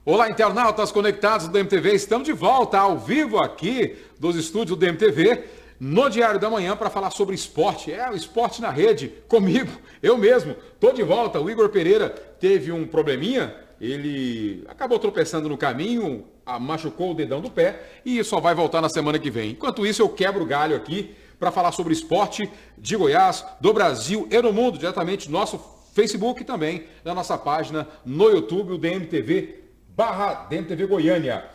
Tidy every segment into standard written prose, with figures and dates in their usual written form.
Olá, internautas conectados do MTV, estamos de volta ao vivo aqui dos estúdios do MTV no Diário da Manhã para falar sobre esporte. O esporte na rede, comigo, eu mesmo, estou de volta. O Igor Pereira teve um probleminha, ele acabou tropeçando no caminho, machucou o dedão do pé e só vai voltar na semana que vem. Enquanto isso, eu quebro o galho aqui para falar sobre esporte de Goiás, do Brasil e do mundo, diretamente no nosso Facebook e também na nossa página no YouTube, o DMTV Goiânia.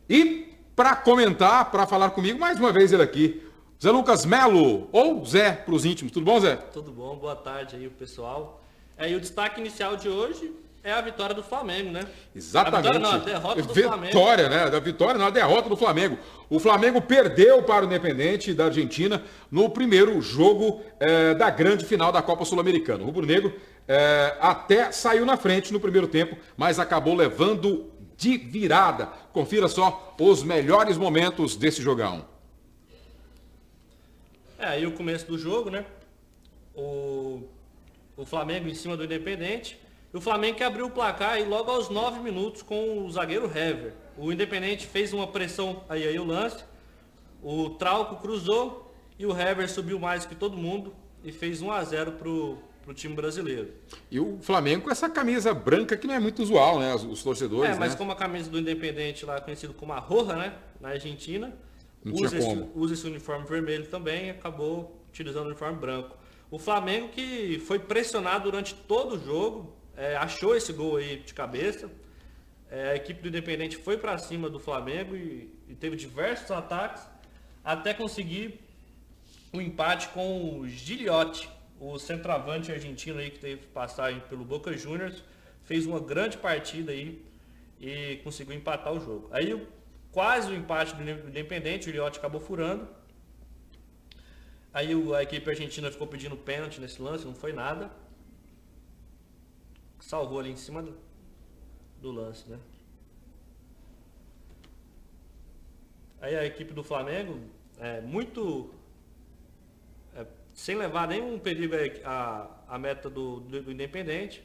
E para comentar, para falar comigo, mais uma vez ele aqui, Zé Lucas Melo, ou Zé para os íntimos. Tudo bom, Zé? Tudo bom, boa tarde aí, pessoal. E o destaque inicial de hoje é a vitória do Flamengo, né? Exatamente. A derrota do Flamengo. Vitória, né? Da vitória, não, a derrota do Flamengo. O Flamengo perdeu para o Independente da Argentina no primeiro jogo da grande final da Copa Sul-Americana. O rubro-negro até saiu na frente no primeiro tempo, mas acabou levando de virada. Confira só os melhores momentos desse jogão. Aí o começo do jogo, né? O Flamengo em cima do Independente. E o Flamengo que abriu o placar aí logo aos 9 minutos com o zagueiro Hever. O Independente fez uma pressão aí o lance. O Trauco cruzou e o Hever subiu mais que todo mundo e fez 1-0 pro time brasileiro. E o Flamengo com essa camisa branca que não é muito usual, né? Os torcedores, mas né? como a camisa do Independente lá conhecido como a Roja, né? Na Argentina, usa esse uniforme vermelho também e acabou utilizando o uniforme branco. O Flamengo que foi pressionado durante todo o jogo, achou esse gol aí de cabeça. A equipe do Independente foi para cima do Flamengo e teve diversos ataques até conseguir um empate com o Gigliotti, o centroavante argentino aí que teve passagem pelo Boca Juniors, fez uma grande partida aí e conseguiu empatar o jogo. Aí quase o empate do Independente, o Gigliotti acabou furando. Aí a equipe argentina ficou pedindo pênalti nesse lance, não foi nada. Salvou ali em cima do lance, né? Aí a equipe do Flamengo, sem levar nenhum perigo a meta do Independente.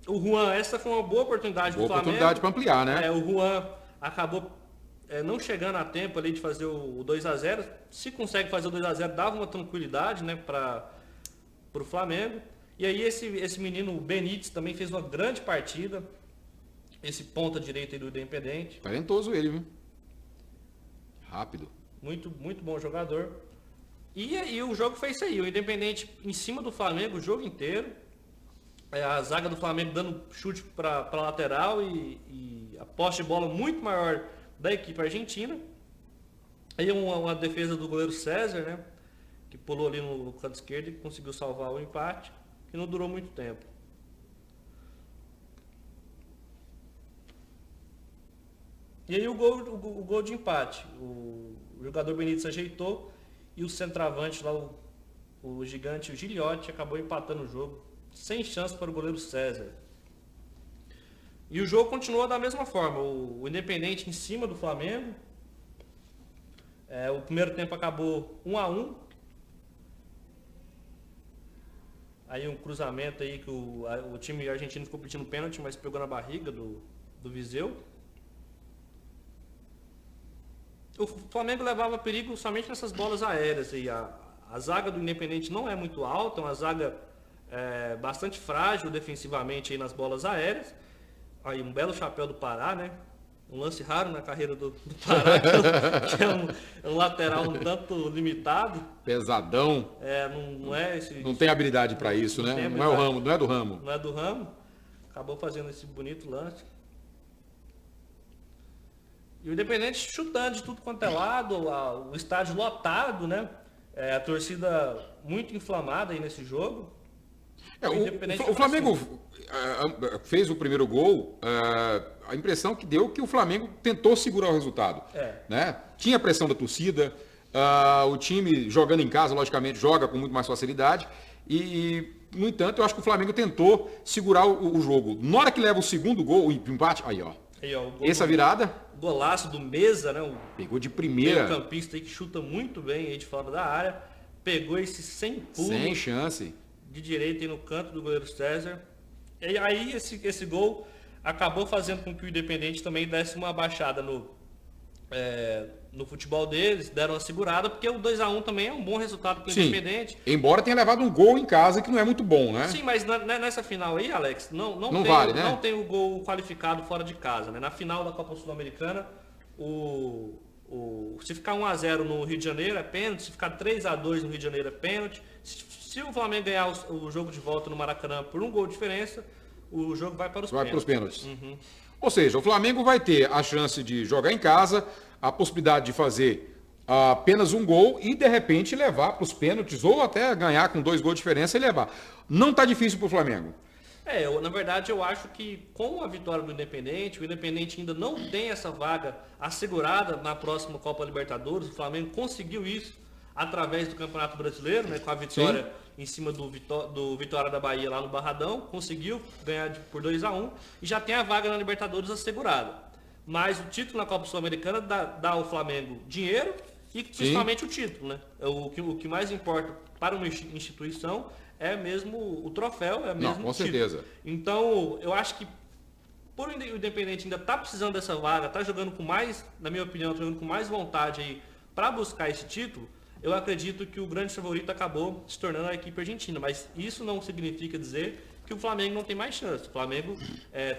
O Juan, essa foi uma boa oportunidade do Flamengo. Boa oportunidade para ampliar, né? O Juan acabou não chegando a tempo ali de fazer o 2-0. Se consegue fazer o 2-0, dava uma tranquilidade, né, para o Flamengo. E aí esse menino, o Benítez, também fez uma grande partida. Esse ponta direita aí do Independente. Talentoso ele, viu? Rápido. Muito, muito bom jogador. E aí o jogo foi isso aí. O Independente em cima do Flamengo o jogo inteiro. A zaga do Flamengo dando chute para lateral e a posse de bola muito maior da equipe argentina. Aí uma defesa do goleiro César, né? Que pulou ali no canto esquerdo e conseguiu salvar o empate. Que não durou muito tempo. E aí o gol de empate. O jogador Benítez ajeitou e o centroavante lá, o gigante, o Gigliotti, acabou empatando o jogo. Sem chance para o goleiro César. E o jogo continuou da mesma forma. O Independente em cima do Flamengo. O primeiro tempo acabou 1-1. Aí um cruzamento aí que o time argentino ficou pedindo pênalti, mas pegou na barriga do Viseu. O Flamengo levava perigo somente nessas bolas aéreas. E a zaga do Independente não é muito alta, é uma zaga bastante frágil defensivamente aí nas bolas aéreas. Aí um belo chapéu do Pará, né? Um lance raro na carreira do Pará, que é um lateral um tanto limitado. Pesadão. Não é esse. Não tem habilidade para isso, né? Não é o ramo, não é do ramo. Não é do ramo. Acabou fazendo esse bonito lance. E o Independente chutando de tudo quanto é lado, o estádio lotado, né? A torcida muito inflamada aí nesse jogo. O Flamengo fez o primeiro gol, a impressão que deu que o Flamengo tentou segurar o resultado. Né? Tinha pressão da torcida, o time jogando em casa, logicamente, joga com muito mais facilidade. No entanto, eu acho que o Flamengo tentou segurar o jogo. Na hora que leva o segundo gol, o empate, aí ó. Essa virada. Golaço do Mesa, né? Pegou de primeira. O campista aí que chuta muito bem aí de fora da área. Pegou esse sem pulo. Sem chance. De direita aí no canto do goleiro César. E aí esse gol acabou fazendo com que o Independente também desse uma baixada no futebol deles, deram uma segurada, porque o 2-1 também é um bom resultado para o Independente. Embora tenha levado um gol em casa, que não é muito bom, né? Sim, mas nessa final aí, Alex, não vale, né? Não tem o gol qualificado fora de casa, né? Na final da Copa Sul-Americana, se ficar 1-0 no Rio de Janeiro é pênalti, se ficar 3-2 no Rio de Janeiro é pênalti. Se o Flamengo ganhar o jogo de volta no Maracanã por um gol de diferença, o jogo vai para os pênaltis. Uhum. Ou seja, o Flamengo vai ter a chance de jogar em casa, a possibilidade de fazer apenas um gol e, de repente, levar para os pênaltis ou até ganhar com 2 gols de diferença e levar. Não está difícil para o Flamengo. Na verdade, eu acho que com a vitória do Independente, o Independente ainda não tem essa vaga assegurada na próxima Copa Libertadores. O Flamengo conseguiu isso através do Campeonato Brasileiro, né, com a vitória em cima do Vitória da Bahia lá no Barradão, conseguiu ganhar por 2-1 e já tem a vaga na Libertadores assegurada. Mas o título na Copa Sul-Americana dá ao Flamengo dinheiro e principalmente o título, né? O que mais importa para uma instituição é mesmo o troféu, é mesmo com o título. certeza. Então, eu acho que por o Independente ainda está precisando dessa vaga, está jogando com mais, na minha opinião, jogando com mais vontade aí para buscar esse título, eu acredito que o grande favorito acabou se tornando a equipe argentina. Mas isso não significa dizer que o Flamengo não tem mais chance. O Flamengo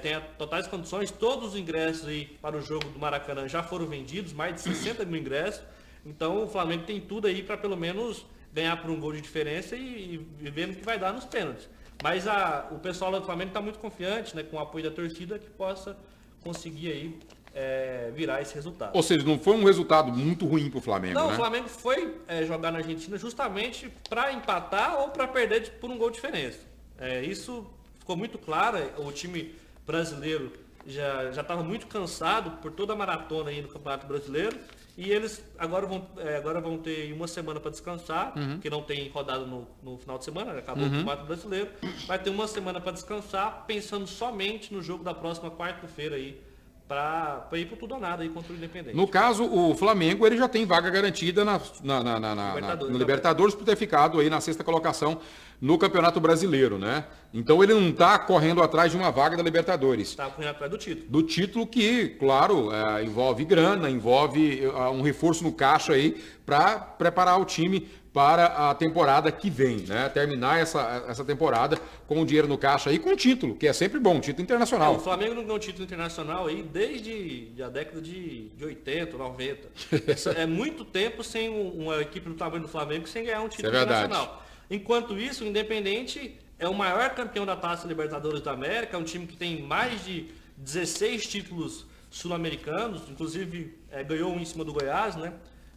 tem totais condições, todos os ingressos aí para o jogo do Maracanã já foram vendidos, mais de 60 mil ingressos. Então o Flamengo tem tudo aí para pelo menos ganhar por um gol de diferença e ver no que vai dar nos pênaltis. Mas o pessoal do Flamengo está muito confiante, né, com o apoio da torcida, que possa conseguir aí virar esse resultado. Ou seja, não foi um resultado muito ruim para o Flamengo, Não, né? O Flamengo foi jogar na Argentina justamente para empatar ou para perder por um gol de diferença. Isso ficou muito claro. O time brasileiro já estava muito cansado por toda a maratona aí no Campeonato Brasileiro. E eles agora vão ter uma semana para descansar, porque não tem rodada no final de semana, acabou o Campeonato Brasileiro. Vai ter uma semana para descansar, pensando somente no jogo da próxima quarta-feira aí, para ir pro tudo ou nada aí contra o Independente. No caso, o Flamengo ele já tem vaga garantida na Libertadores por ter ficado aí na 6ª colocação no Campeonato Brasileiro, né? Então ele não está correndo atrás de uma vaga da Libertadores. Está correndo atrás do título. Do título que, claro, envolve grana, envolve um reforço no caixa aí para preparar o time para a temporada que vem, né? Terminar essa temporada com o dinheiro no caixa e com o título, que é sempre bom, título internacional. O Flamengo não ganhou título internacional aí desde a década de 80, 90. É muito tempo sem uma equipe do tamanho do Flamengo sem ganhar um título internacional. Verdade. Enquanto isso, o Independente é o maior campeão da Taça Libertadores da América, é um time que tem mais de 16 títulos sul-americanos, inclusive ganhou um em cima do Goiás, né?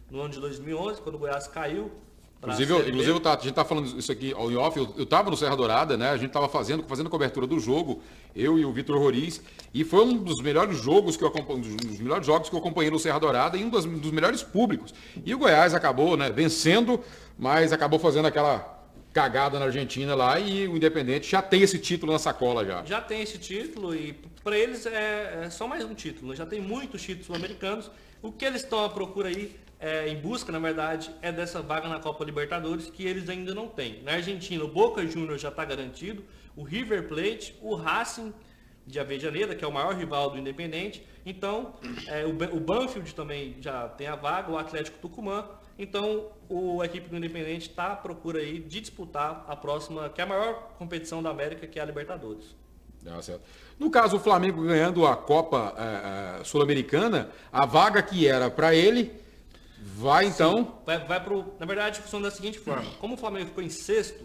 No ano de 2011, quando o Goiás caiu. Inclusive a gente está falando isso aqui em off, eu estava no Serra Dourada, né? A gente estava fazendo cobertura do jogo, eu e o Vitor Roriz, e foi um dos melhores jogos que eu acompanhei no Serra Dourada e um dos melhores públicos. E o Goiás acabou, né, vencendo, mas acabou fazendo aquela cagada na Argentina lá e o Independente já tem esse título na sacola já. Já tem esse título e para eles é só mais um título, já tem muitos títulos sul-americanos. O que eles estão à procura aí, em busca, na verdade, é dessa vaga na Copa Libertadores que eles ainda não têm. Na Argentina, o Boca Juniors já está garantido, o River Plate, o Racing de Avejaneda, que é o maior rival do Independente. Então, o Banfield também já tem a vaga, o Atlético Tucumã. Então, a equipe do Independente está à procura aí de disputar a próxima, que é a maior competição da América, que é a Libertadores. Certo. No caso, o Flamengo ganhando a Copa Sul-Americana, a vaga que era para ele vai então... Na verdade, funciona da seguinte forma. Como o Flamengo ficou em sexto,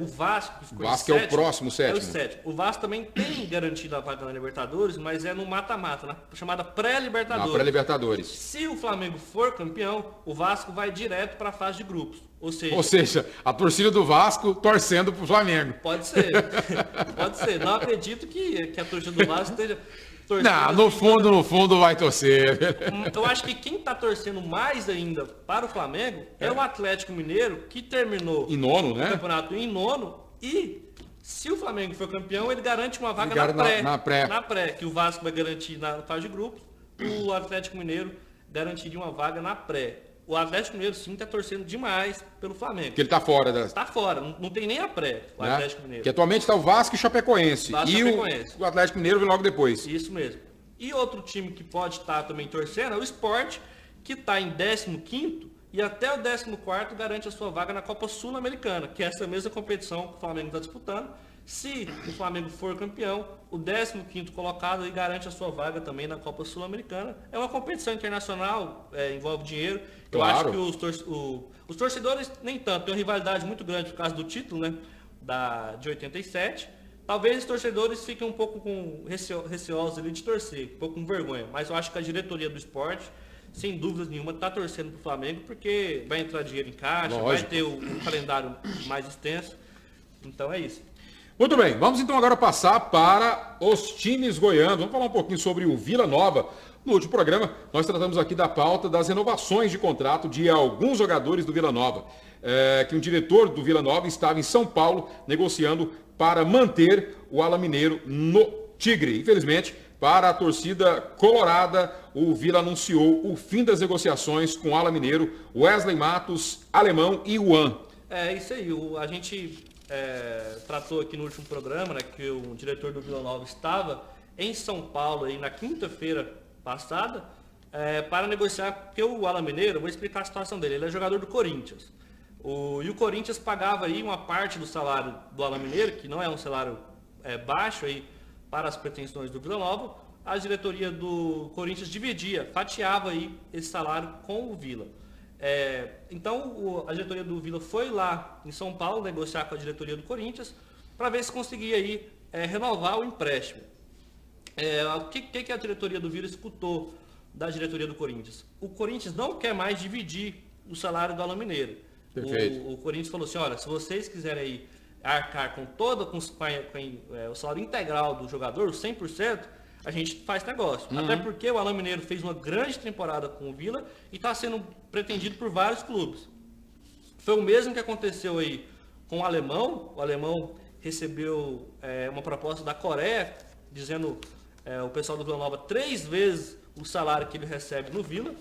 o Vasco, que ficou em sétimo, é o próximo sétimo. É o sétimo. O Vasco também tem garantido a vaga na Libertadores, mas é no mata-mata, na chamada pré-Libertadores. Na pré-Libertadores. Se o Flamengo for campeão, o Vasco vai direto para a fase de grupos. Ou seja, a torcida do Vasco torcendo para o Flamengo. Pode ser. Pode ser. Não acredito que a torcida do Vasco esteja torcendo. Não, no fundo vai torcer. Eu acho que quem está torcendo mais ainda para o Flamengo é o Atlético Mineiro, que terminou em nono, né? O campeonato em nono. E se o Flamengo for campeão, ele garante uma vaga na pré. Na pré, que o Vasco vai garantir na fase de grupos. O Atlético Mineiro garantiria uma vaga na pré. o Atlético Mineiro sim está torcendo demais pelo Flamengo. Porque ele está fora. Está fora, não tem nem a pré, o Atlético Mineiro. Que atualmente está o Vasco e Chapecoense. O Atlético Mineiro vem logo depois. Isso mesmo. E outro time que pode estar também torcendo é o Sport, que está em 15º e até o 14º garante a sua vaga na Copa Sul-Americana, que é essa mesma competição que o Flamengo está disputando. Se o Flamengo for campeão, o 15º colocado aí garante a sua vaga também na Copa Sul-Americana. É uma competição internacional, envolve dinheiro. Claro. Eu acho que os torcedores nem tanto, tem uma rivalidade muito grande por causa do título, né, de 87. Talvez os torcedores fiquem um pouco receosos ali de torcer, um pouco com vergonha. Mas eu acho que a diretoria do esporte, sem dúvidas nenhuma, está torcendo para o Flamengo, porque vai entrar dinheiro em caixa, Lógico. vai ter um calendário mais extenso. Então é isso. Muito bem, vamos então agora passar para os times goianos. Vamos falar um pouquinho sobre o Vila Nova. No último programa, nós tratamos aqui da pauta das renovações de contrato de alguns jogadores do Vila Nova. Que um diretor do Vila Nova estava em São Paulo negociando para manter o Ala Mineiro no Tigre. Infelizmente, para a torcida colorada, o Vila anunciou o fim das negociações com o Ala Mineiro, Wesley Matos, Alemão e Juan. É isso aí, a gente tratou aqui no último programa, né, que o diretor do Vila Nova estava em São Paulo aí na quinta-feira passada para negociar, porque o Ala Mineiro, eu vou explicar a situação dele, ele é jogador do Corinthians. E o Corinthians pagava aí uma parte do salário do Ala Mineiro, que não é um salário baixo aí para as pretensões do Vila Nova. A diretoria do Corinthians fatiava aí esse salário com o Vila. Então a diretoria do Vila foi lá em São Paulo negociar com a diretoria do Corinthians para ver se conseguia aí renovar o empréstimo. O que a diretoria do Vila escutou da diretoria do Corinthians? O Corinthians não quer mais dividir o salário do Ala Mineiro. O Corinthians falou assim, olha, se vocês quiserem aí arcar com o salário integral do jogador, 100%, a gente faz negócio. Uhum. Até porque o Ala Mineiro fez uma grande temporada com o Vila e está sendo pretendido por vários clubes. Foi o mesmo que aconteceu aí com o Alemão. O Alemão recebeu uma proposta da Coreia, dizendo o pessoal do Vila Nova 3 vezes o salário que ele recebe no Vila.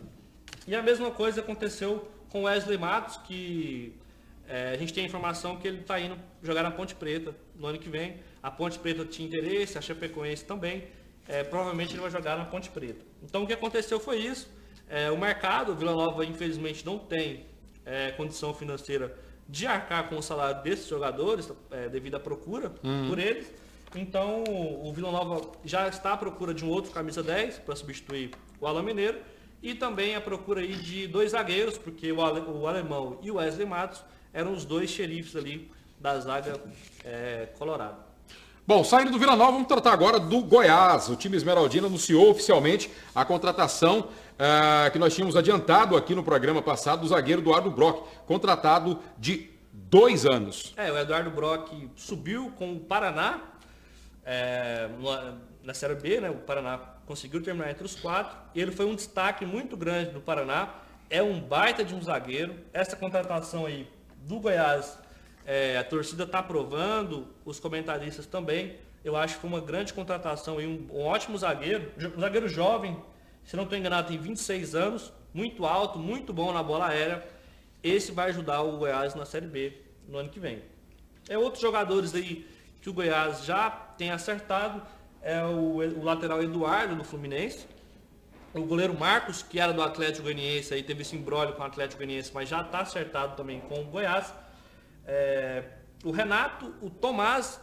E a mesma coisa aconteceu com o Wesley Matos, que a gente tem a informação que ele está indo jogar na Ponte Preta no ano que vem. A Ponte Preta tinha interesse, a Chapecoense também. Provavelmente ele vai jogar na Ponte Preta. Então o que aconteceu foi isso. O mercado, o Vila Nova infelizmente não tem condição financeira de arcar com o salário desses jogadores, devido à procura por eles. Então o Vila Nova já está à procura de um outro camisa 10 para substituir o Ala Mineiro. E também a procura aí de 2 zagueiros, porque o Alemão e o Wesley Matos eram os 2 xerifes ali da zaga colorada. Bom, saindo do Vila Nova, vamos tratar agora do Goiás. O time esmeraldino anunciou oficialmente a contratação que nós tínhamos adiantado aqui no programa passado do zagueiro Eduardo Brock, contratado de 2 anos. O Eduardo Brock subiu com o Paraná na Série B, né? O Paraná conseguiu terminar entre os 4 e ele foi um destaque muito grande do Paraná. É um baita de um zagueiro. Essa contratação aí do Goiás, a torcida está aprovando, os comentaristas também. Eu acho que foi uma grande contratação e um ótimo zagueiro. Um zagueiro jovem, se não estou enganado, tem 26 anos, muito alto, muito bom na bola aérea. Esse vai ajudar o Goiás na Série B no ano que vem. Outros jogadores aí que o Goiás já tem acertado o lateral Eduardo do Fluminense, o goleiro Marcos, que era do Atlético Goianiense, aí teve esse imbróglio com o Atlético Goianiense, mas já está acertado também com o Goiás. O Renato, o Tomás,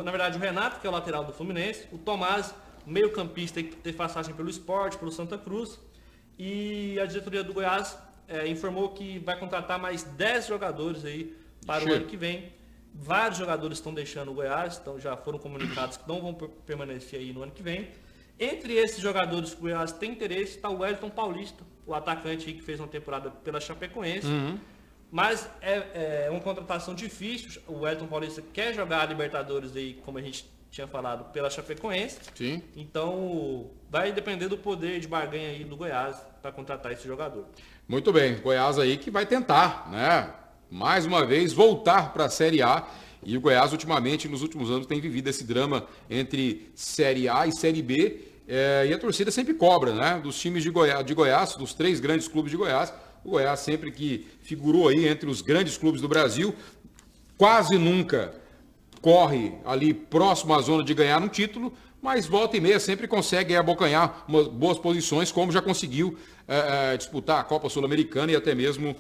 na verdade o Renato, que é o lateral do Fluminense, o Tomás, meio campista, que tem passagem pelo Sport, pelo Santa Cruz, e a diretoria do Goiás informou que vai contratar mais 10 jogadores aí para o ano que vem. Vários jogadores estão deixando o Goiás, então já foram comunicados que não vão permanecer aí no ano que vem. Entre esses jogadores que o Goiás tem interesse está o Wellington Paulista, o atacante aí que fez uma temporada pela Chapecoense. Uhum. Mas é uma contratação difícil. O Wellington Paulista quer jogar a Libertadores aí, como a gente tinha falado, pela Chapecoense. Sim. Então vai depender do poder de barganha aí do Goiás para contratar esse jogador. Muito bem, Goiás aí que vai tentar, né? Mais uma vez, voltar para a Série A. E o Goiás, ultimamente, nos últimos anos, tem vivido esse drama entre Série A e Série B. E a torcida sempre cobra, né? Dos times de Goiás, dos 3 grandes clubes de Goiás, O Goiás sempre que figurou aí entre os grandes clubes do Brasil, quase nunca corre ali próximo à zona de ganhar um título, mas volta e meia sempre consegue abocanhar boas posições, como já conseguiu disputar a Copa Sul-Americana e até mesmo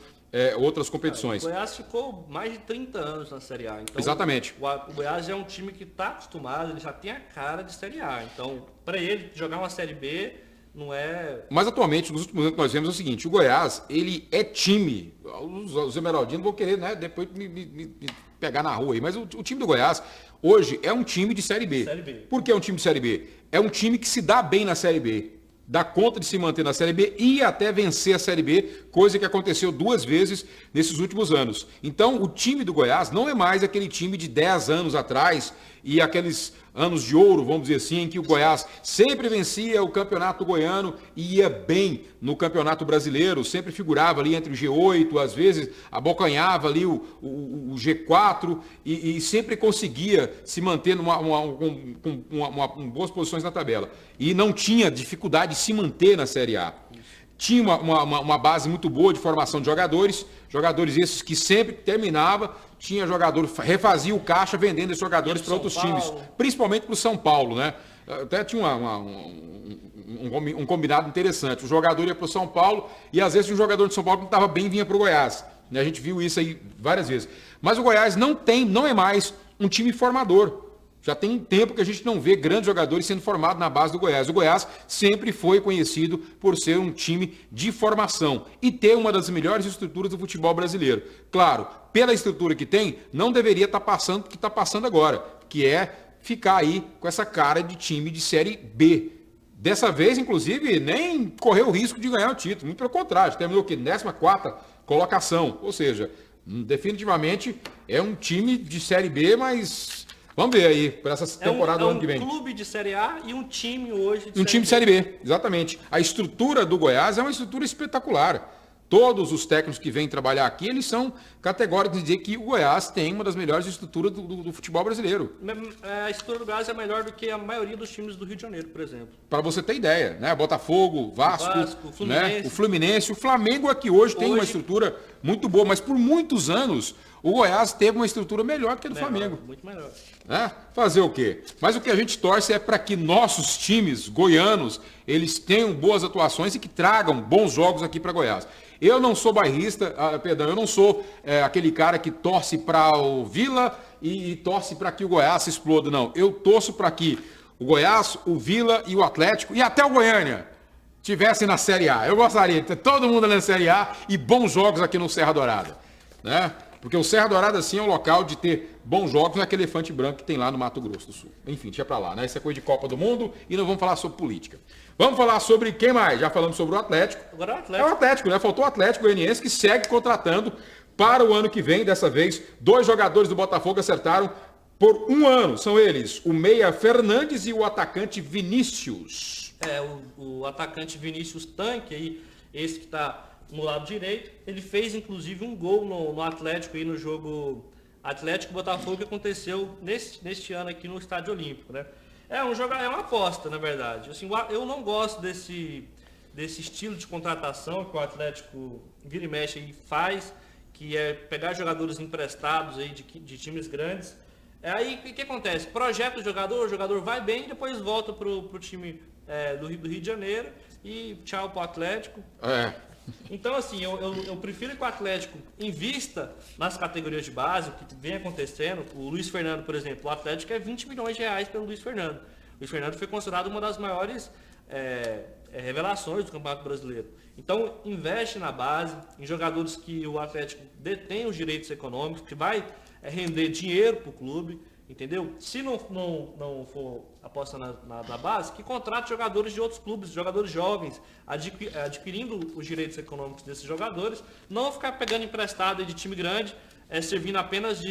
outras competições. O Goiás ficou mais de 30 anos na Série A. Então, exatamente. O Goiás é um time que está acostumado, ele já tem a cara de Série A. Então, para ele jogar uma Série B não é... Mas atualmente, nos últimos anos que nós vemos é o seguinte, o Goiás, ele é time, os emeraldinos vão querer, né, depois me pegar na rua aí, mas o time do Goiás hoje é um time de Série B. Série B. Por que é um time de Série B? É um time que se dá bem na Série B. Dá conta de se manter na Série B e até vencer a Série B, coisa que aconteceu 2 vezes nesses últimos anos. Então, o time do Goiás não é mais aquele time de 10 anos atrás e aqueles anos de ouro, vamos dizer assim, em que o Goiás sempre vencia o campeonato goiano e ia bem no campeonato brasileiro, sempre figurava ali entre o G8, às vezes abocanhava ali o G4 e sempre conseguia se manter com boas posições na tabela. E não tinha dificuldade de se manter na Série A. Tinha uma base muito boa de formação de jogadores esses que sempre terminava, tinha jogador, refazia o caixa vendendo esses jogadores para outros times, principalmente para o São Paulo, né? Até tinha um combinado interessante, o jogador ia para o São Paulo e às vezes um jogador de São Paulo que não estava bem vinha para o Goiás, né? A gente viu isso aí várias vezes. Mas o Goiás não é mais um time formador. Já tem um tempo que a gente não vê grandes jogadores sendo formados na base do Goiás. O Goiás sempre foi conhecido por ser um time de formação e ter uma das melhores estruturas do futebol brasileiro. Claro, pela estrutura que tem, não deveria estar passando o que está passando agora, que é ficar aí com essa cara de time de Série B. Dessa vez, inclusive, nem correu o risco de ganhar o título. Muito pelo contrário, terminou o quê? 14ª colocação. Ou seja, definitivamente é um time de Série B, mas... Vamos ver aí, para essa temporada do ano que vem. É um clube de Série A e um time hoje de time de Série B, exatamente. A estrutura do Goiás é uma estrutura espetacular. Todos os técnicos que vêm trabalhar aqui, eles são categóricos de dizer que o Goiás tem uma das melhores estruturas do futebol brasileiro. A estrutura do Goiás é melhor do que a maioria dos times do Rio de Janeiro, por exemplo. Para você ter ideia, né? Botafogo, Vasco, Fluminense. Né? O Fluminense, o Flamengo aqui hoje tem uma estrutura muito boa, mas por muitos anos o Goiás teve uma estrutura melhor que a do Flamengo. Muito melhor. Né? Fazer o quê? Mas o que a gente torce é para que nossos times goianos, eles tenham boas atuações e que tragam bons jogos aqui para Goiás. Eu não sou bairrista, eu não sou aquele cara que torce para o Vila e torce para que o Goiás se exploda, não. Eu torço para que o Goiás, o Vila e o Atlético e até o Goiânia tivessem na Série A. Eu gostaria de ter todo mundo na Série A e bons jogos aqui no Serra Dourada, né? Porque o Serra Dourada, assim, é um local de ter bons jogos, não é aquele elefante branco que tem lá no Mato Grosso do Sul. Enfim, deixa pra lá, né? Isso é coisa de Copa do Mundo e não vamos falar sobre política. Vamos falar sobre quem mais? Já falamos sobre o Atlético. Agora é o Atlético. É o Atlético, né? Faltou o Atlético Goianiense que segue contratando para o ano que vem. Dessa vez, 2 jogadores do Botafogo acertaram por 1 ano. São eles, o meia Fernandes e o atacante Vinícius. O atacante Vinícius Tanque aí, esse que tá no lado direito, ele fez inclusive um gol no Atlético aí no jogo Atlético-Botafogo que aconteceu neste ano aqui no Estádio Olímpico, né? É uma aposta, na verdade. Assim, eu não gosto desse estilo de contratação que o Atlético vira e mexe e faz, que é pegar jogadores emprestados aí de times grandes. Aí o que acontece? Projeta o jogador vai bem e depois volta pro time do Rio de Janeiro e tchau pro Atlético. Então, assim, eu prefiro que o Atlético invista nas categorias de base, o que vem acontecendo. O Luiz Fernando, por exemplo, o Atlético é 20 milhões de reais pelo Luiz Fernando. O Luiz Fernando foi considerado uma das maiores revelações do Campeonato Brasileiro. Então, investe na base, em jogadores que o Atlético detém os direitos econômicos, que vai render dinheiro para o clube, entendeu? Se não for aposta na base, que contrate jogadores de outros clubes, jogadores jovens, adquirindo os direitos econômicos desses jogadores, não ficar pegando emprestado de time grande, servindo apenas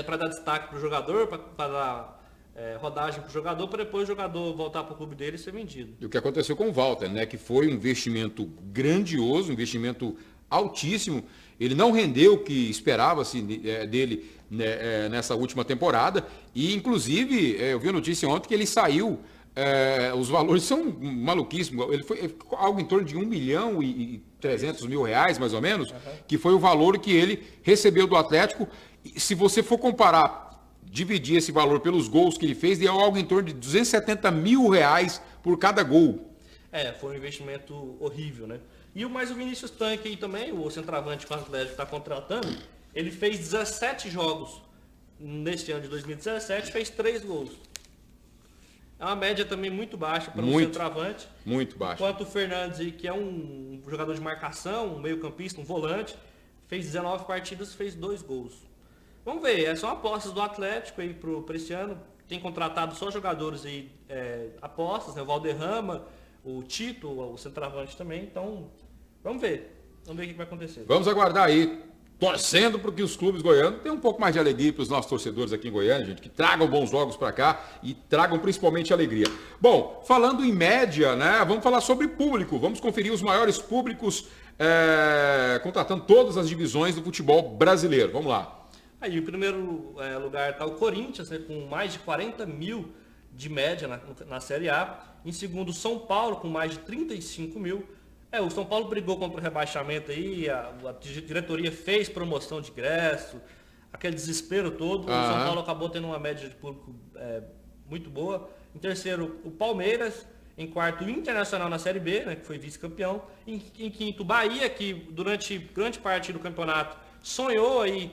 para dar destaque para o jogador, para dar rodagem para o jogador, para depois o jogador voltar para o clube dele e ser vendido. E o que aconteceu com o Walter, né? Que foi um investimento grandioso, um investimento altíssimo. Ele não rendeu o que esperava-se dele, né, nessa última temporada. E, inclusive, eu vi a notícia ontem que ele saiu os valores são maluquíssimos. Ele foi algo em torno de 1.300.000 reais, mais ou menos, que foi o valor que ele recebeu do Atlético. E se você for comparar, dividir esse valor pelos gols que ele fez, deu algo em torno de 270 mil reais por cada gol. Foi um investimento horrível, né? E o Vinícius Tanque aí também, o centroavante que o Atlético está contratando, ele fez 17 jogos neste ano de 2017, fez 3 gols. É uma média também muito baixa para um centroavante. Muito baixa. Enquanto o Fernandes, que é um jogador de marcação, um meio-campista, um volante, fez 19 partidas, fez 2 gols. Vamos ver, são apostas do Atlético aí para esse ano. Tem contratado só jogadores aí, apostas, né? O Valderrama, o Tito, o centroavante também. Então, vamos ver. Vamos ver o que vai acontecer. Vamos aguardar aí. Torcendo para que os clubes goianos tenham um pouco mais de alegria para os nossos torcedores aqui em Goiânia, gente, que tragam bons jogos para cá e tragam principalmente alegria. Bom, falando em média, né, vamos falar sobre público. Vamos conferir os maiores públicos contratando todas as divisões do futebol brasileiro. Vamos lá. Aí, em primeiro lugar está o Corinthians, né, com mais de 40 mil de média na Série A. Em segundo, São Paulo, com mais de 35 mil. O São Paulo brigou contra o rebaixamento aí, a diretoria fez promoção de ingresso, aquele desespero todo. O São Paulo acabou tendo uma média de público muito boa. Em terceiro, o Palmeiras. Em quarto, o Internacional na Série B, né, que foi vice-campeão. Em quinto, o Bahia, que durante grande parte do campeonato sonhou aí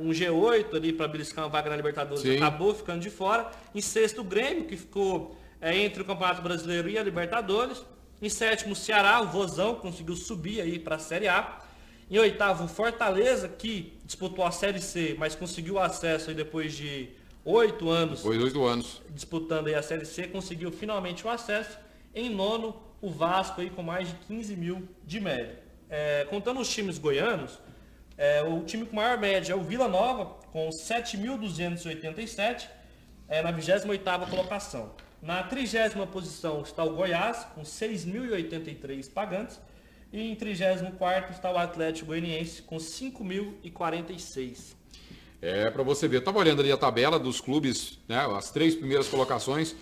um G8 ali para beliscar uma vaga na Libertadores, acabou ficando de fora. Em sexto, o Grêmio, que ficou entre o Campeonato Brasileiro e a Libertadores. Em sétimo, o Ceará, o Vozão, conseguiu subir aí para a Série A. Em oitavo, o Fortaleza, que disputou a Série C, mas conseguiu acesso aí depois de 8 anos. Foi 8 anos. Disputando aí a Série C, conseguiu finalmente o acesso. Em nono, o Vasco aí com mais de 15 mil de média. Contando os times goianos, o time com maior média é o Vila Nova, com 7.287, na 28ª colocação. Na 30ª posição está o Goiás, com 6.083 pagantes. E em 34º está o Atlético Goianiense, com 5.046. Para você ver, eu estava olhando ali a tabela dos clubes, né, as 3 primeiras colocações,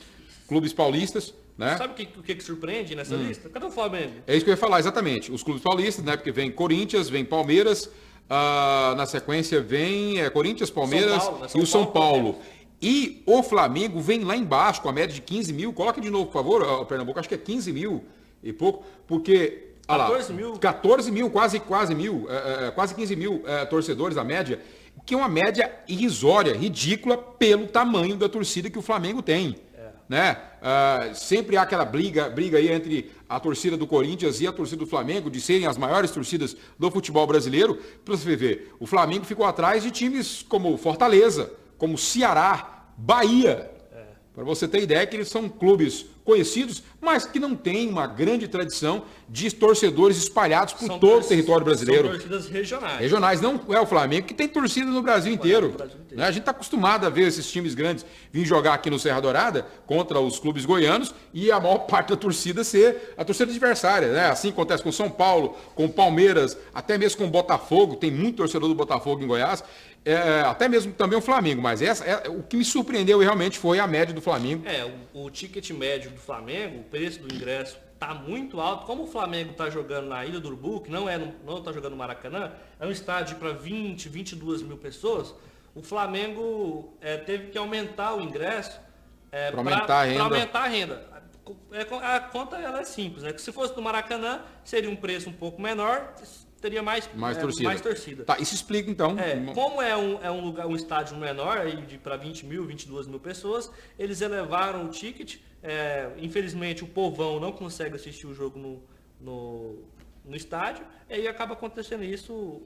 clubes paulistas. Né? Sabe o que surpreende nessa lista? Cadê o Flamengo? É isso que eu ia falar, exatamente. Os clubes paulistas, né, porque vem Corinthians, vem Palmeiras, na sequência vem Corinthians, Palmeiras e o São Paulo. E o Flamengo vem lá embaixo com a média de 15 mil. Coloca de novo, por favor, Pernambuco. Acho que é 15 mil e pouco. Porque, 14 mil. 14 mil, quase mil. Quase 15 mil torcedores a média. Que é uma média irrisória, ridícula pelo tamanho da torcida que o Flamengo tem. Né? Sempre há aquela briga aí entre a torcida do Corinthians e a torcida do Flamengo de serem as maiores torcidas do futebol brasileiro. Para você ver, o Flamengo ficou atrás de times como Fortaleza, como Ceará, Bahia. Para você ter ideia que eles são clubes conhecidos, mas que não têm uma grande tradição de torcedores espalhados por todo o território brasileiro. São torcidas regionais. Regionais, não é o Flamengo que tem torcida no Brasil inteiro. Né? A gente está acostumado a ver esses times grandes vir jogar aqui no Serra Dourada contra os clubes goianos e a maior parte da torcida ser a torcida adversária. Né? Assim acontece com São Paulo, com Palmeiras, até mesmo com o Botafogo, tem muito torcedor do Botafogo em Goiás. Até mesmo também o Flamengo, mas o que me surpreendeu realmente foi a média do Flamengo. O ticket médio do Flamengo, o preço do ingresso está muito alto. Como o Flamengo está jogando na Ilha do Urubu, que não está jogando no Maracanã, é um estádio para 20, 22 mil pessoas, o Flamengo teve que aumentar o ingresso para aumentar a renda. A conta ela é simples, né? Que se fosse no Maracanã, seria um preço um pouco menor, teria mais torcida. Tá, isso explica então. Como é um estádio menor, para 20 mil, 22 mil pessoas, eles elevaram o ticket. Infelizmente o povão não consegue assistir o jogo no estádio, e aí acaba acontecendo isso,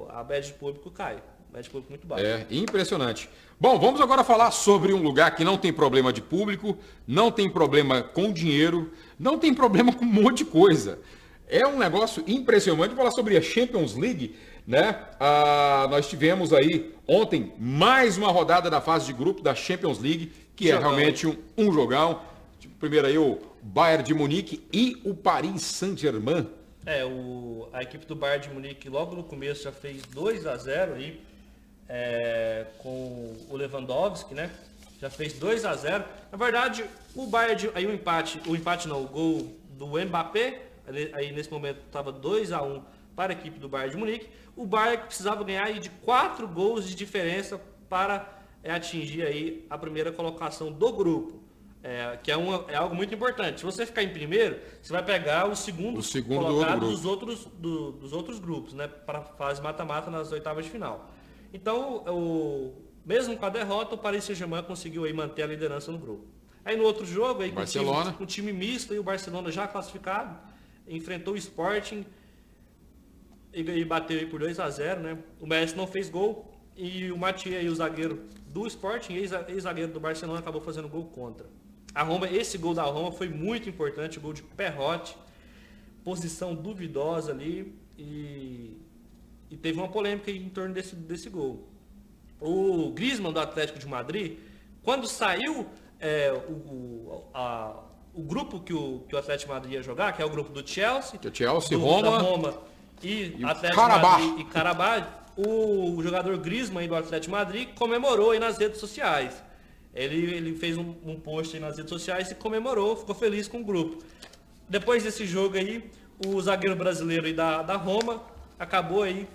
a média de público cai. Média de público muito baixa. Impressionante. Bom, vamos agora falar sobre um lugar que não tem problema de público, não tem problema com dinheiro, não tem problema com um monte de coisa. É um negócio impressionante. Falar sobre a Champions League, né? Nós tivemos aí ontem mais uma rodada da fase de grupo da Champions League, que é realmente um jogão. Primeiro aí o Bayern de Munique e o Paris Saint-Germain. A equipe do Bayern de Munique logo no começo já fez 2-0 aí, com o Lewandowski, né? já fez 2-0. Na verdade, o Bayern, aí o empate não, o gol do Mbappé, aí nesse momento estava 2-1 para a equipe do Bayern de Munique. O Bayern precisava ganhar aí de 4 gols de diferença para atingir aí a primeira colocação do grupo. Que é algo muito importante. Se você ficar em primeiro, você vai pegar o segundo colocado dos outros grupos, né, para a fase mata-mata nas oitavas de final. Então, mesmo com a derrota, o Paris Saint-Germain conseguiu aí manter a liderança no grupo. Aí no outro jogo, aí, com o time misto, e o Barcelona já classificado, enfrentou o Sporting e bateu aí por 2-0, né? O Messi não fez gol e o Mathieu, o zagueiro do Sporting, ex-zagueiro do Barcelona, acabou fazendo gol contra. Esse gol da Roma foi muito importante, o gol de Perrotti, posição duvidosa ali e teve uma polêmica em torno desse gol. O Griezmann do Atlético de Madrid, quando saiu o grupo que o Atlético de Madrid ia jogar, que é o grupo do Chelsea, Roma e Atlético de Madrid e Karabakh, o jogador Griezmann do Atlético de Madrid comemorou aí nas redes sociais. Ele fez um post aí nas redes sociais e comemorou, ficou feliz com o grupo. Depois desse jogo aí, o zagueiro brasileiro aí da Roma acabou aí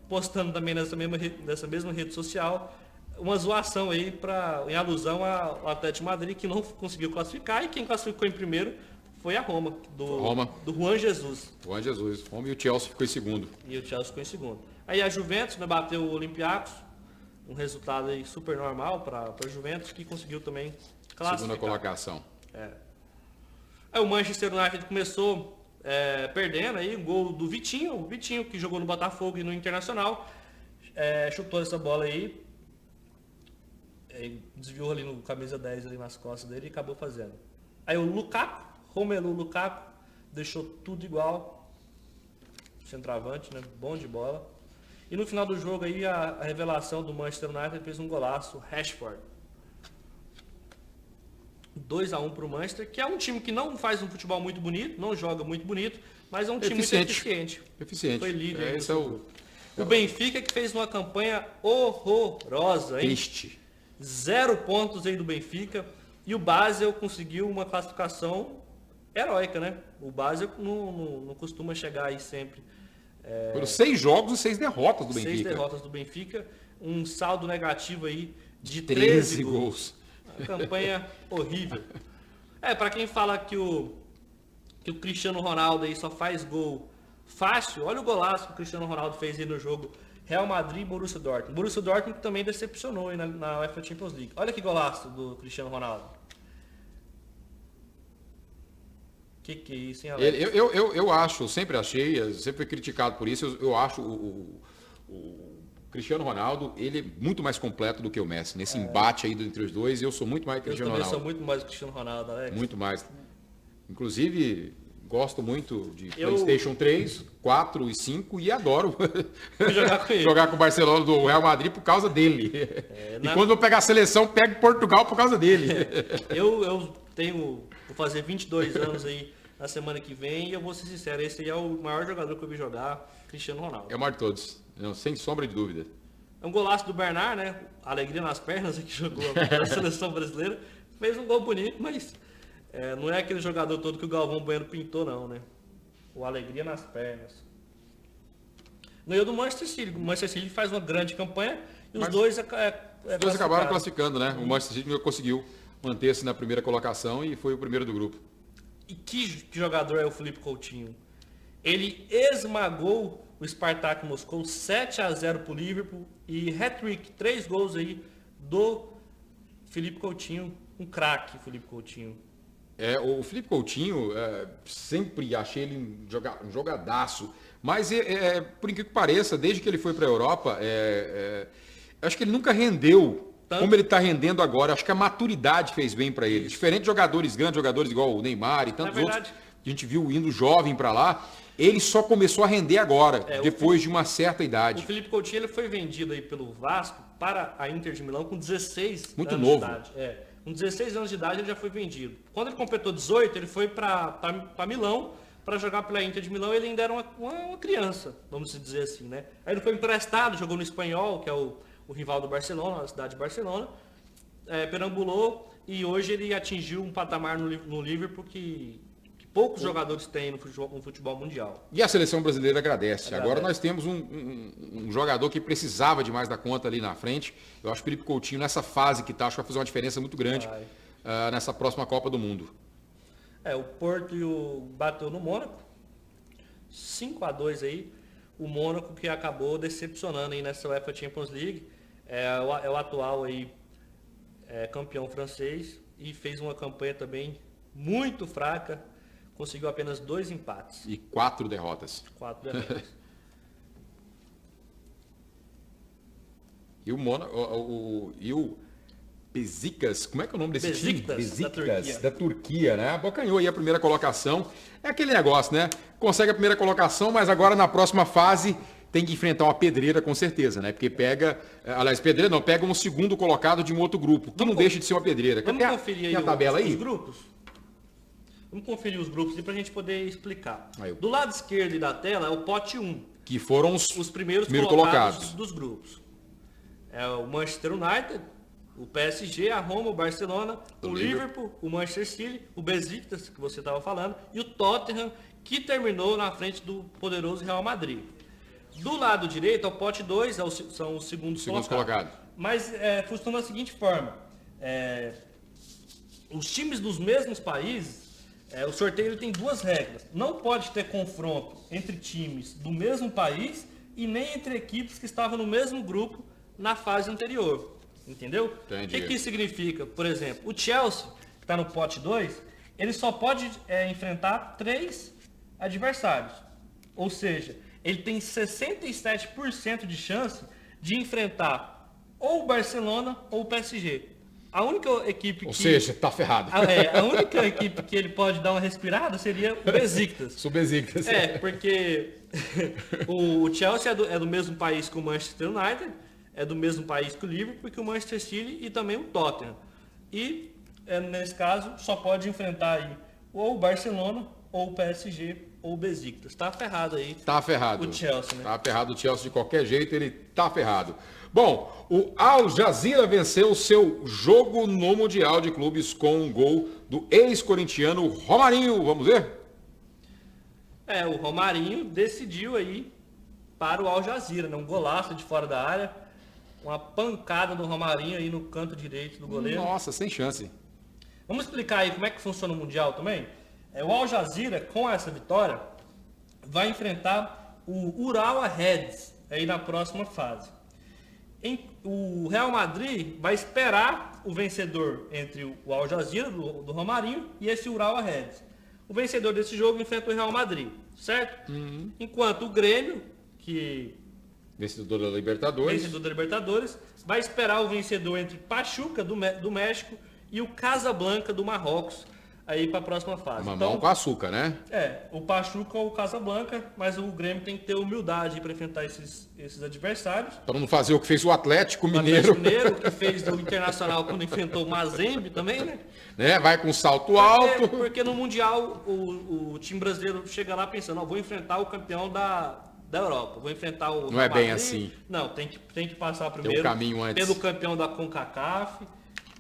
postando também nessa mesma rede social uma zoação aí em alusão ao Atlético de Madrid, que não conseguiu classificar, e quem classificou em primeiro foi a Roma, do Juan Jesus. Roma, e o Chelsea ficou em segundo. Aí a Juventus, né, bateu o Olympiacos, um resultado aí super normal para a Juventus, que conseguiu também classificar. Segunda colocação. Aí o Manchester United começou perdendo aí, um gol do Vitinho, o Vitinho que jogou no Botafogo e no Internacional, chutou essa bola aí, desviou ali no camisa 10 ali nas costas dele e acabou fazendo. Aí o Romelu Lukaku, deixou tudo igual, centroavante, né, bom de bola. E no final do jogo aí a revelação do Manchester United fez um golaço, Rashford. 2-1 para o Manchester, que é um time que não faz um futebol muito bonito, não joga muito bonito, mas é um time muito eficiente. Foi líder. O Benfica, que fez uma campanha horrorosa, hein? Triste. 0 pontos aí do Benfica. E o Basel conseguiu uma classificação heróica, né? O Basel não costuma chegar aí sempre. Foram 6 jogos e 6 derrotas do Benfica. 6 derrotas do Benfica. Um saldo negativo aí de 13 gols. Uma campanha horrível. Para quem fala que o Cristiano Ronaldo aí só faz gol fácil, olha o golaço que o Cristiano Ronaldo fez aí no jogo Real Madrid e Borussia Dortmund. Borussia Dortmund também decepcionou aí na UEFA Champions League. Olha que golaço do Cristiano Ronaldo. Que é isso, hein, Alex? Eu acho, sempre fui criticado por isso, eu acho o Cristiano Ronaldo, ele é muito mais completo do que o Messi. Nesse embate aí entre os dois, eu sou muito mais Cristiano Ronaldo. Eu sou muito mais Cristiano Ronaldo, Alex. Muito mais. Inclusive, gosto muito de PlayStation 3, 4 e 5 e adoro jogar com o Barcelona do Real Madrid por causa dele. Quando eu pegar a seleção, pego Portugal por causa dele. Vou fazer 22 anos aí na semana que vem e eu vou ser sincero, esse aí é o maior jogador que eu vi jogar, Cristiano Ronaldo. É o maior de todos, sem sombra de dúvida. É um golaço do Bernard, né? Alegria nas pernas, que jogou a seleção brasileira. Fez um gol bonito, mas não é aquele jogador todo que o Galvão Bueno pintou, não, né? O alegria nas pernas. Ganhou do Manchester City. O Manchester City faz uma grande campanha e os dois acabaram classificando, né? O Manchester City conseguiu manter-se na primeira colocação e foi o primeiro do grupo. E que jogador é o Felipe Coutinho? Ele esmagou o Spartak Moscou 7-0 para o Liverpool e hat-trick, 3 gols aí do Felipe Coutinho, um craque, Felipe Coutinho. O Felipe Coutinho, sempre achei ele um jogadaço, mas por incrível que pareça, desde que ele foi para a Europa, acho que ele nunca rendeu como ele está rendendo agora. Acho que a maturidade fez bem para ele. Diferente de jogadores grandes, jogadores igual o Neymar e tantos outros, que a gente viu indo jovem para lá, ele só começou a render agora, depois de uma certa idade. O Felipe Coutinho ele foi vendido aí pelo Vasco para a Inter de Milão com 16 Muito anos novo. de idade. Com 16 anos de idade ele já foi vendido. Quando ele completou 18, ele foi para Milão para jogar pela Inter de Milão. Ele ainda era uma criança, vamos dizer assim, né? Aí ele foi emprestado, jogou no Espanhol, que é o rival do Barcelona, a cidade de Barcelona. perambulou e hoje ele atingiu um patamar no Liverpool que poucos jogadores têm no futebol mundial. E a seleção brasileira agradece. Agora nós temos um jogador que precisava de mais da conta ali na frente. Eu acho que o Felipe Coutinho, nessa fase que está, acho que vai fazer uma diferença muito grande nessa próxima Copa do Mundo. O Porto bateu no Mônaco, 5-2 aí. O Mônaco que acabou decepcionando aí nessa UEFA Champions League. É o atual aí, campeão francês e fez uma campanha também muito fraca. Conseguiu apenas 2 empates. E 4 derrotas. 4 derrotas. E o Mônaco, e o Besiktas, como é que é o nome desse time? Besiktas, da Turquia, né? Abocanhou aí a primeira colocação. É aquele negócio, né? Consegue a primeira colocação, mas agora na próxima fase tem que enfrentar uma pedreira com certeza, né? Porque pega um segundo colocado de um outro grupo, que não deixa de ser uma pedreira. Vamos conferir aí a tabela os grupos? Vamos conferir os grupos para a gente poder explicar. Aí, do lado esquerdo da tela é o pote 1. Que foram os primeiros colocados dos grupos. É o Manchester United, o PSG, a Roma, o Barcelona, o Liverpool, o Manchester City, o Besiktas, que você estava falando, e o Tottenham, que terminou na frente do poderoso Real Madrid. Do lado direito, é o pote 2, são os segundos colocados. Mas funciona da seguinte forma. Os times dos mesmos países, o sorteio tem 2 regras. Não pode ter confronto entre times do mesmo país e nem entre equipes que estavam no mesmo grupo na fase anterior. Entendeu? Entendi. O que isso significa? Por exemplo, o Chelsea, que está no pote 2, ele só pode enfrentar 3 adversários. Ou seja, ele tem 67% de chance de enfrentar ou o Barcelona ou o PSG. A única equipe Ou seja, tá ferrado. A única equipe que ele pode dar uma respirada seria o Besiktas. O Besiktas. Porque o Chelsea é do mesmo país que o Manchester United, é do mesmo país que o Liverpool, que o Manchester City e também o Tottenham. E, nesse caso, só pode enfrentar aí ou o Barcelona, ou o PSG, ou o Besiktas. Tá ferrado aí. Tá ferrado. O Chelsea, né? Tá ferrado o Chelsea de qualquer jeito, ele tá ferrado. Bom, o Al Jazeera venceu o seu jogo no Mundial de Clubes com um gol do ex-corintiano Romarinho. Vamos ver? O Romarinho decidiu aí para o Al Jazeera, né? Um golaço de fora da área. Uma pancada do Romarinho aí no canto direito do goleiro. Nossa, sem chance. Vamos explicar aí como é que funciona o Mundial também? O Al Jazeera, com essa vitória, vai enfrentar o Urawa Reds aí na próxima fase. O Real Madrid vai esperar o vencedor entre o Al Jazeera, do Romarinho, e esse Urawa Reds. O vencedor desse jogo enfrenta o Real Madrid, certo? Uhum. Enquanto o Grêmio, que... Vencedor da Libertadores, vai esperar o vencedor entre Pachuca, do México, e o Casablanca, do Marrocos, aí para a próxima fase. Mamão com açúcar, né? O Pachuca ou o Casablanca, mas o Grêmio tem que ter humildade para enfrentar esses adversários. Para não fazer o que fez o Atlético Mineiro. O Atlético Mineiro, que fez do Internacional quando enfrentou o Mazembe também, né? Vai com salto alto. Porque no Mundial o time brasileiro chega lá pensando, vou enfrentar o campeão da Europa, vou enfrentar o Não é bem Madrid. assim. Não, tem que passar primeiro caminho antes. pelo campeão da CONCACAF.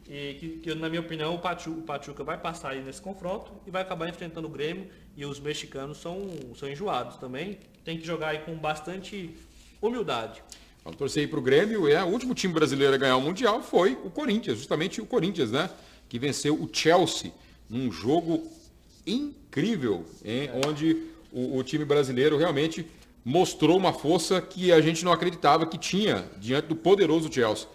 E que, na minha opinião, o Pachuca vai passar aí nesse confronto e vai acabar enfrentando o Grêmio. E os mexicanos são enjoados também. Tem que jogar aí com bastante humildade. Vamos torcer aí para o Grêmio. O último time brasileiro a ganhar o Mundial foi o Corinthians, justamente o Corinthians, né? Que venceu o Chelsea num jogo incrível, onde o time brasileiro realmente mostrou uma força que a gente não acreditava que tinha diante do poderoso Chelsea.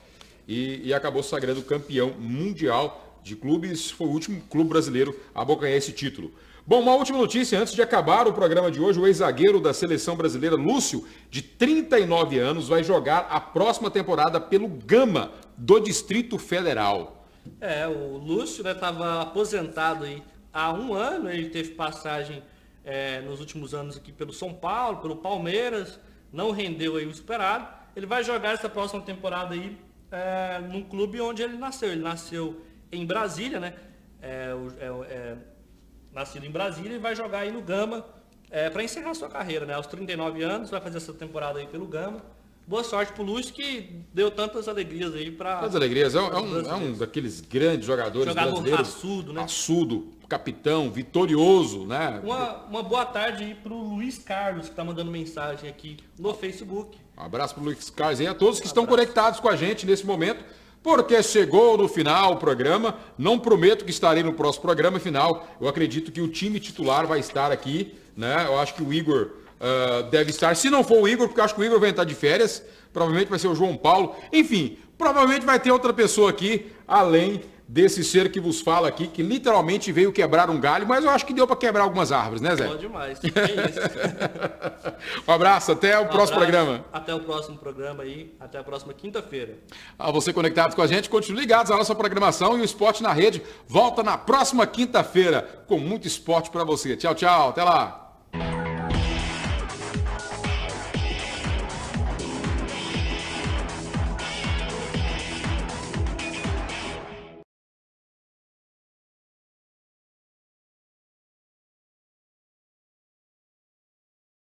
E acabou sagrando campeão mundial de clubes. Foi o último clube brasileiro a abocanhar esse título. Bom, uma última notícia antes de acabar o programa de hoje. O ex-zagueiro da seleção brasileira, Lúcio, de 39 anos, vai jogar a próxima temporada pelo Gama, do Distrito Federal. O Lúcio estava aposentado aí há 1 ano. Ele teve passagem nos últimos anos aqui pelo São Paulo, pelo Palmeiras. Não rendeu aí o esperado. Ele vai jogar essa próxima temporada aí num clube onde ele nasceu. Ele nasceu em Brasília, né? Nascido em Brasília e vai jogar aí no Gama para encerrar sua carreira, né? Aos 39 anos, vai fazer essa temporada aí pelo Gama. boa sorte pro Lúcio, que deu tantas alegrias aí para. Tantas alegrias. É um daqueles grandes jogadores brasileiros. Raçudo, né? Raçudo, capitão, vitorioso, né? Uma boa tarde aí pro Luiz Carlos, que tá mandando mensagem aqui no Facebook. Um abraço pro Luiz Carlos e a todos que estão conectados com a gente nesse momento, porque chegou no final o programa. Não prometo que estarei no próximo programa final. Eu acredito que o time titular vai estar aqui, né? Eu acho que o Igor deve estar. Se não for o Igor, porque eu acho que o Igor vai entrar de férias, provavelmente vai ser o João Paulo. Enfim, provavelmente vai ter outra pessoa aqui, além desse ser que vos fala aqui, que literalmente veio quebrar um galho, mas eu acho que deu para quebrar algumas árvores, né, Zé? Bom demais. É isso. Um abraço, até o próximo programa. Até o próximo programa aí, até a próxima quinta-feira. A você conectado com a gente, continue ligados à nossa programação e o Esporte na Rede volta na próxima quinta-feira com muito esporte para você. Tchau, tchau, até lá.